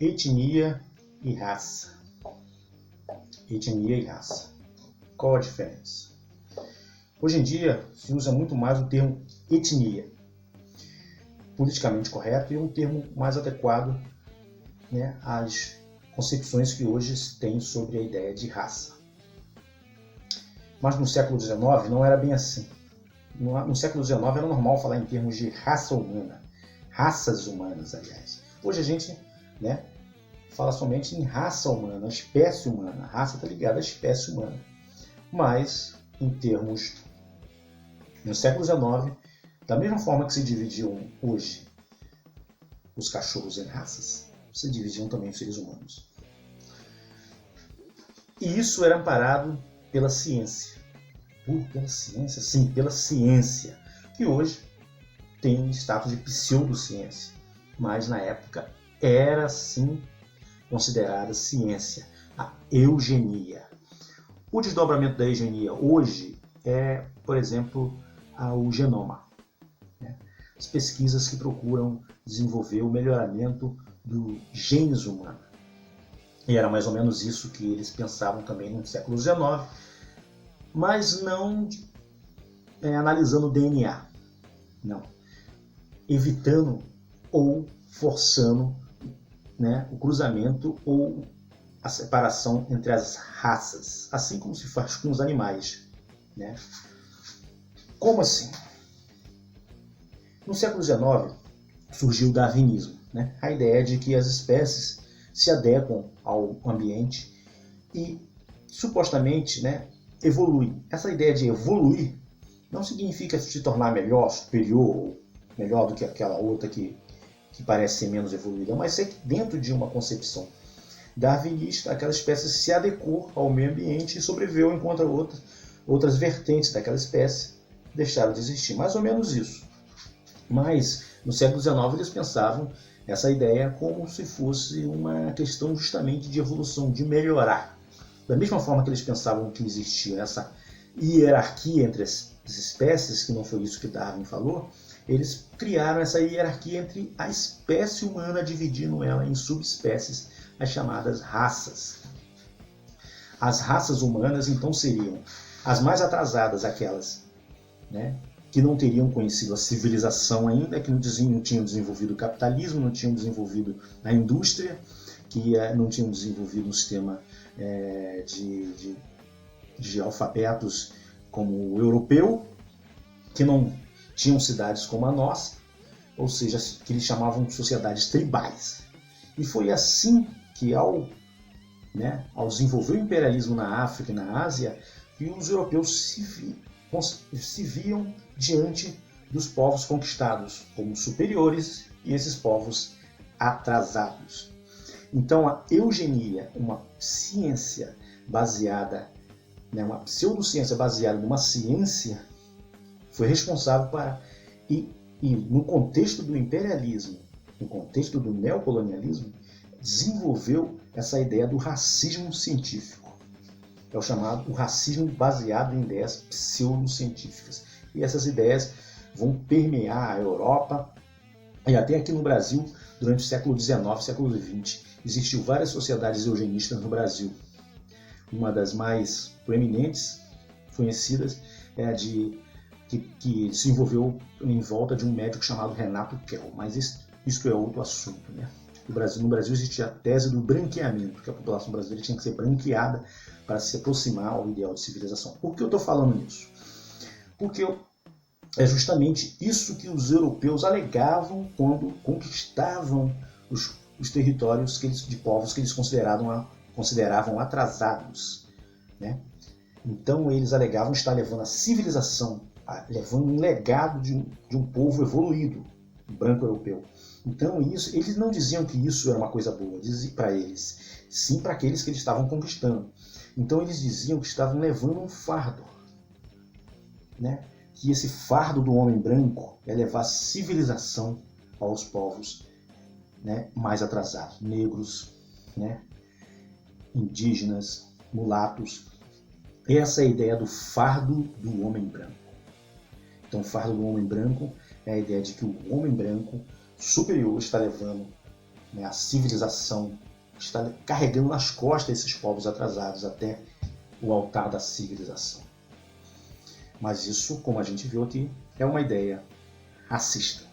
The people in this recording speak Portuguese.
etnia e raça. Etnia e raça. Qual a diferença? Hoje em dia se usa muito mais o termo etnia, politicamente correto, e um termo mais adequado, né, às concepções que hoje se tem sobre a ideia de raça. Mas no século XIX não era bem assim. No século XIX era normal falar em termos de raça humana, raças humanas, aliás. Hoje a gente, né, fala somente em raça humana, espécie humana. A raça está ligada à espécie humana. Mas, em termos, no século XIX, da mesma forma que se dividiam hoje os cachorros em raças, se dividiam também os seres humanos. E isso era amparado pela ciência. Pela ciência? Sim, pela ciência, que hoje tem status de pseudociência, mas na época era sim considerada ciência, a eugenia. O desdobramento da eugenia hoje é, por exemplo, o genoma. As pesquisas que procuram desenvolver o melhoramento dos genes humanos. E era mais ou menos isso que eles pensavam também no século XIX, mas não analisando o DNA, não, evitando ou forçando, né, o cruzamento ou a separação entre as raças, assim como se faz com os animais, né? Como assim? No século XIX surgiu o darwinismo, né? A ideia de que as espécies se adequam ao ambiente e supostamente, né, evoluem. Essa ideia de evoluir não significa se tornar melhor, superior, ou melhor do que aquela outra que parece ser menos evoluída, mas é que dentro de uma concepção darwinista, aquela espécie se adequou ao meio ambiente e sobreviveu, enquanto outras vertentes daquela espécie deixaram de existir. Mais ou menos isso. Mas no século XIX eles pensavam essa ideia como se fosse uma questão justamente de evolução, de melhorar. Da mesma forma que eles pensavam que existia essa hierarquia entre as espécies, que não foi isso que Darwin falou, eles criaram essa hierarquia entre a espécie humana, dividindo ela em subespécies, as chamadas raças. As raças humanas, então, seriam as mais atrasadas, aquelas, né, que não teriam conhecido a civilização ainda, que não tinham desenvolvido o capitalismo, não tinham desenvolvido a indústria, que não tinham desenvolvido um sistema de alfabetos como o europeu, que não tinham cidades como a nossa, ou seja, que eles chamavam de sociedades tribais. E foi assim que, ao desenvolver o imperialismo na África e na Ásia, que os europeus se viam diante dos povos conquistados como superiores e esses povos atrasados. Então a eugenia, uma ciência baseada, uma pseudociência baseada numa ciência, foi responsável para, e no contexto do imperialismo, no contexto do neocolonialismo, desenvolveu essa ideia do racismo científico. É o chamado racismo baseado em ideias pseudocientíficas. E essas ideias vão permear a Europa e até aqui no Brasil durante o século XIX, século XX. Existiu várias sociedades eugenistas no Brasil. Uma das mais proeminentes, conhecidas, é a que se envolveu em volta de um médico chamado Renato Kell, mas isso é outro assunto, né? No Brasil existia a tese do branqueamento, que a população brasileira tinha que ser branqueada para se aproximar ao ideal de civilização. Por que eu estou falando isso? Porque é justamente isso que os europeus alegavam quando conquistavam os territórios de povos que eles consideravam atrasados, né? Então eles alegavam estar levando a civilização, levando um legado de um povo evoluído, branco europeu. Então eles não diziam que isso era uma coisa boa para eles, sim para aqueles que eles estavam conquistando. Então eles diziam que estavam levando um fardo, né? Que esse fardo do homem branco é levar civilização aos povos, né, mais atrasados, negros, né, indígenas, mulatos. Essa é a ideia do fardo do homem branco. Então o fardo do homem branco é a ideia de que o homem branco superior está levando, né? A civilização está carregando nas costas esses povos atrasados até o altar da civilização. Mas isso, como a gente viu aqui, é uma ideia racista.